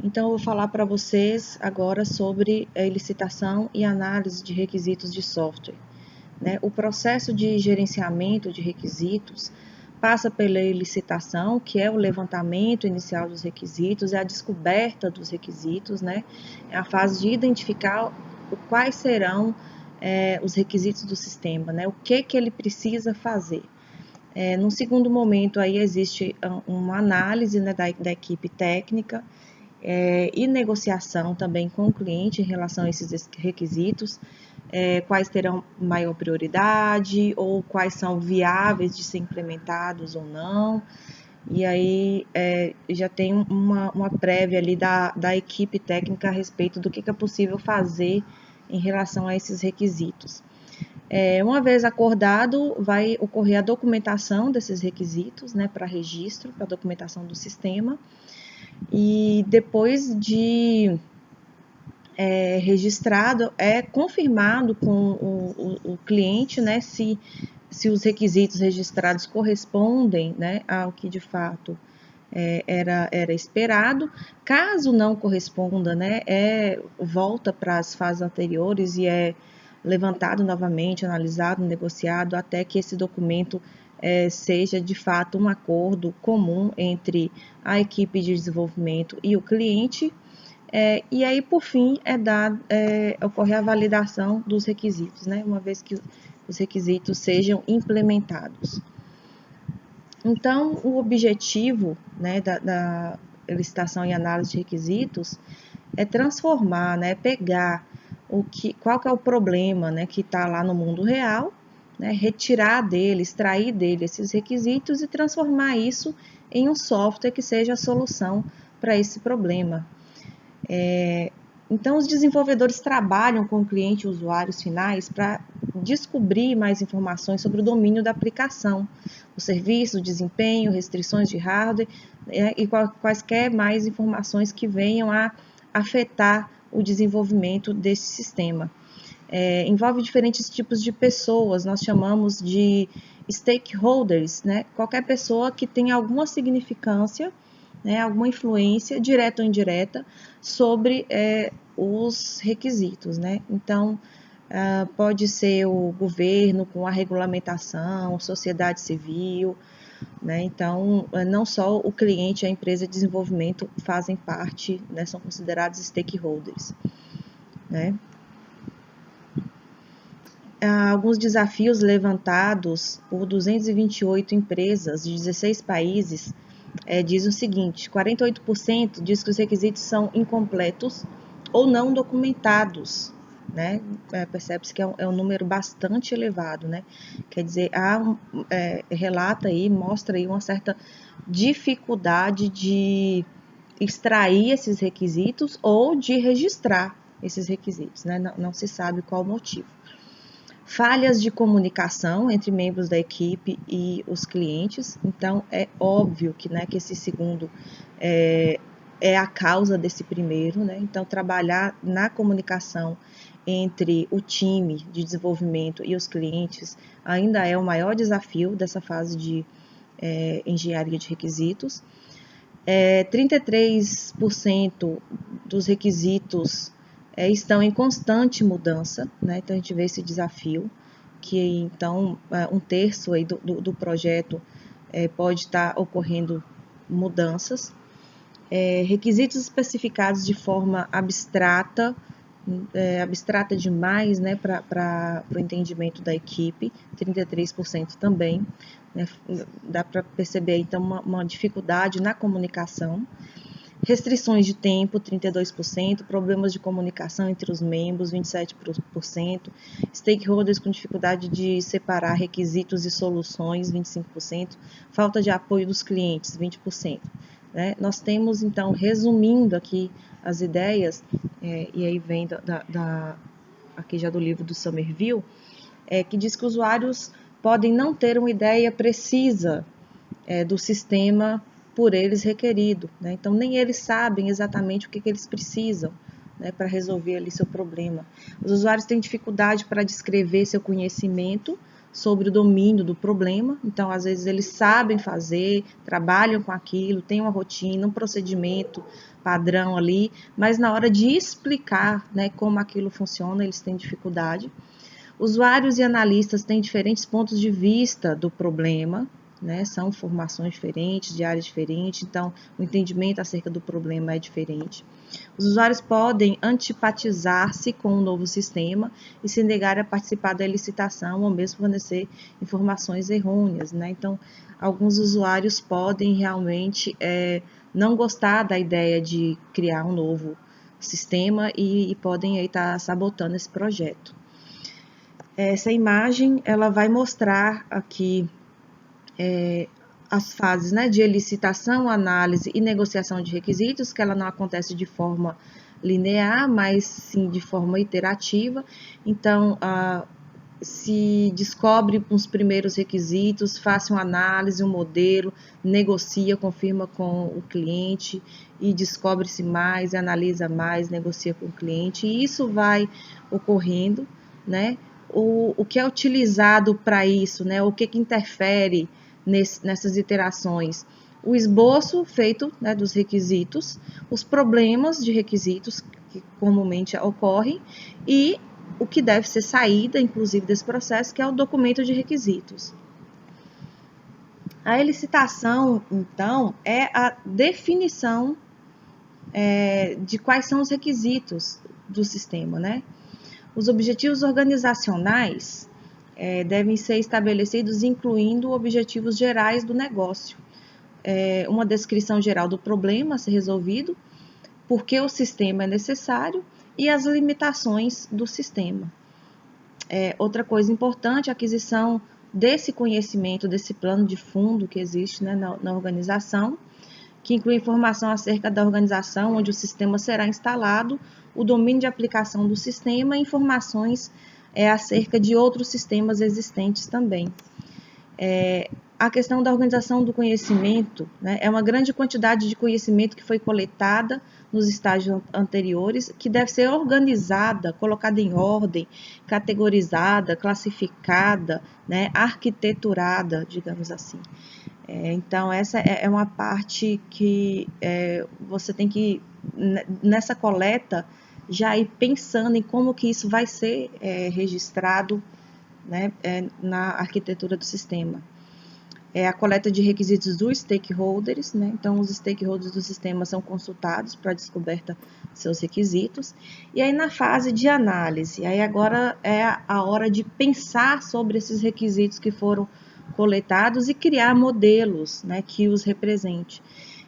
Então, eu vou falar para vocês agora sobre a licitação e análise de requisitos de software. O processo de gerenciamento de requisitos passa pela licitação, que é o levantamento inicial dos requisitos, é a descoberta dos requisitos, é a fase de identificar quais serão os requisitos do sistema, o que ele precisa fazer. No segundo momento, aí existe uma análise da equipe técnica e negociação também com o cliente em relação a esses requisitos, quais terão maior prioridade ou quais são viáveis de ser implementados ou não. E aí já tem uma prévia ali da equipe técnica a respeito do que é possível fazer em relação a esses requisitos. Uma vez acordado, vai ocorrer a documentação desses requisitos, para registro, para documentação do sistema. E depois de registrado, é confirmado com o cliente, se os requisitos registrados correspondem, ao que de fato era esperado. Caso não corresponda, volta para as fases anteriores e é levantado novamente, analisado, negociado, até que esse documento seja de fato um acordo comum entre a equipe de desenvolvimento e o cliente. E aí, por fim, ocorre a validação dos requisitos, uma vez que os requisitos sejam implementados. Então, o objetivo da licitação e análise de requisitos é transformar, pegar qual que é o problema que está lá no mundo real, retirar dele, extrair dele esses requisitos e transformar isso em um software que seja a solução para esse problema. Então, os desenvolvedores trabalham com o cliente e usuários finais para descobrir mais informações sobre o domínio da aplicação, o serviço, o desempenho, restrições de hardware e quaisquer mais informações que venham a afetar o desenvolvimento desse sistema. Envolve diferentes tipos de pessoas, nós chamamos de stakeholders, qualquer pessoa que tenha alguma significância, alguma influência, direta ou indireta, sobre os requisitos. Então, pode ser o governo com a regulamentação, sociedade civil, então não só o cliente e a empresa de desenvolvimento fazem parte, são considerados stakeholders. Alguns desafios levantados por 228 empresas de 16 países diz o seguinte: 48% diz que os requisitos são incompletos ou não documentados, percebe-se que é um número bastante elevado, quer dizer, relata aí, mostra aí uma certa dificuldade de extrair esses requisitos ou de registrar esses requisitos, não se sabe qual o motivo. Falhas de comunicação entre membros da equipe e os clientes, então é óbvio que esse segundo é a causa desse primeiro, então trabalhar na comunicação entre o time de desenvolvimento e os clientes ainda é o maior desafio dessa fase de engenharia de requisitos. 33% dos requisitos estão em constante mudança, então a gente vê esse desafio, que então um terço aí do projeto pode estar ocorrendo mudanças. Requisitos especificados de forma abstrata demais, para o entendimento da equipe, 33% também. Dá para perceber então uma dificuldade na comunicação. Restrições de tempo, 32%, problemas de comunicação entre os membros, 27%, stakeholders com dificuldade de separar requisitos e soluções, 25%, falta de apoio dos clientes, 20%. Nós temos, então, resumindo aqui as ideias, e aí vem aqui já do livro do Somerville, que diz que usuários podem não ter uma ideia precisa do sistema por eles requerido, então nem eles sabem exatamente o que eles precisam para resolver ali seu problema. Os usuários têm dificuldade para descrever seu conhecimento sobre o domínio do problema. Então, às vezes, eles sabem fazer, trabalham com aquilo, têm uma rotina, um procedimento padrão ali, mas na hora de explicar, né, como aquilo funciona, eles têm dificuldade. Usuários e analistas têm diferentes pontos de vista do problema, né? São formações diferentes, de áreas diferentes, então o entendimento acerca do problema é diferente. Os usuários podem antipatizar-se com o novo sistema e se negar a participar da licitação ou mesmo fornecer informações errôneas, né? Então, alguns usuários podem realmente não gostar da ideia de criar um novo sistema e podem aí estar sabotando esse projeto. Essa imagem, ela vai mostrar aqui as fases, né, de licitação, análise e negociação de requisitos, que ela não acontece de forma linear, mas sim de forma iterativa. Então, se descobre os primeiros requisitos, faça uma análise, um modelo, negocia, confirma com o cliente e descobre-se mais, analisa mais, negocia com o cliente, e isso vai ocorrendo, né? O que é utilizado para isso, né? O que interfere nessas iterações? O esboço feito, né, dos requisitos, os problemas de requisitos que comumente ocorrem e o que deve ser saída, inclusive, desse processo, que é o documento de requisitos. A licitação, então, é a definição de quais são os requisitos do sistema, né? Os objetivos organizacionais devem ser estabelecidos incluindo objetivos gerais do negócio, uma descrição geral do problema a ser resolvido, por que o sistema é necessário e as limitações do sistema. Outra coisa importante, a aquisição desse conhecimento, desse plano de fundo que existe, né, na organização, que inclui informação acerca da organização onde o sistema será instalado, o domínio de aplicação do sistema e informações acerca de outros sistemas existentes também. A questão da organização do conhecimento, né, é uma grande quantidade de conhecimento que foi coletada nos estágios anteriores, que deve ser organizada, colocada em ordem, categorizada, classificada, né, arquiteturada, digamos assim. Então, essa é uma parte que você tem que, nessa coleta, já ir pensando em como que isso vai ser registrado, né, na arquitetura do sistema. A coleta de requisitos dos stakeholders, né? Então, os stakeholders do sistema são consultados para a descoberta de seus requisitos. E aí, na fase de análise, aí agora é a hora de pensar sobre esses requisitos que foram coletados e criar modelos, né, que os represente.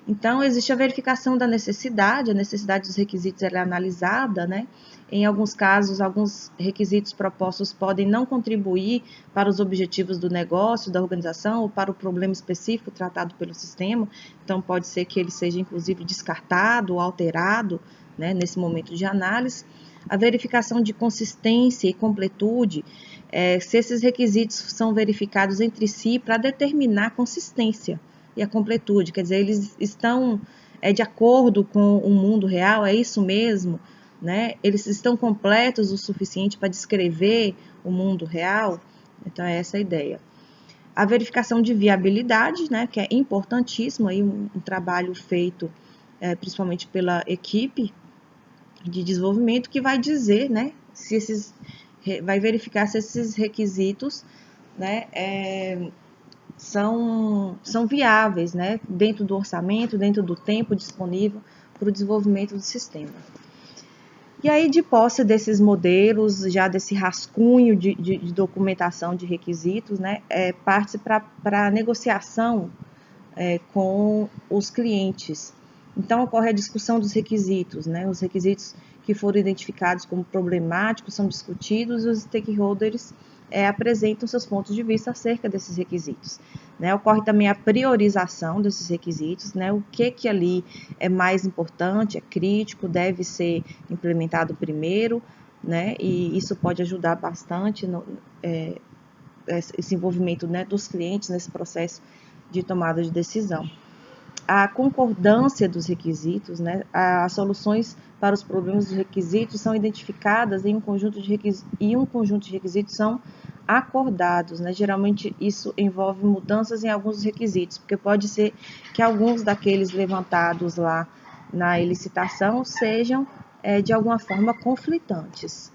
Então, existe a verificação da necessidade, a necessidade dos requisitos ela é analisada, né? Em alguns casos, alguns requisitos propostos podem não contribuir para os objetivos do negócio, da organização ou para o problema específico tratado pelo sistema. Então, pode ser que ele seja, inclusive, descartado ou alterado, né, nesse momento de análise. A verificação de consistência e completude, se esses requisitos são verificados entre si para determinar a consistência e a completude, quer dizer, eles estão de acordo com o mundo real, é isso mesmo, né? Eles estão completos o suficiente para descrever o mundo real? Então, é essa a ideia. A verificação de viabilidade, né, que é importantíssimo, aí um trabalho feito principalmente pela equipe de desenvolvimento, que vai dizer, né, vai verificar se esses requisitos, né, são viáveis, né, dentro do orçamento, dentro do tempo disponível para o desenvolvimento do sistema. E aí, de posse desses modelos, já desse rascunho de documentação de requisitos, né, parte para a negociação com os clientes. Então, ocorre a discussão dos requisitos, né, os requisitos que foram identificados como problemáticos são discutidos e os stakeholders apresentam seus pontos de vista acerca desses requisitos. Né? Ocorre também a priorização desses requisitos, né? O que ali é mais importante, é crítico, deve ser implementado primeiro, né? E isso pode ajudar bastante esse envolvimento, né, dos clientes nesse processo de tomada de decisão. A concordância dos requisitos, né? As soluções para os problemas dos requisitos são identificadas em um conjunto de requisitos são acordados, né? Geralmente isso envolve mudanças em alguns requisitos, porque pode ser que alguns daqueles levantados lá na licitação sejam de alguma forma conflitantes.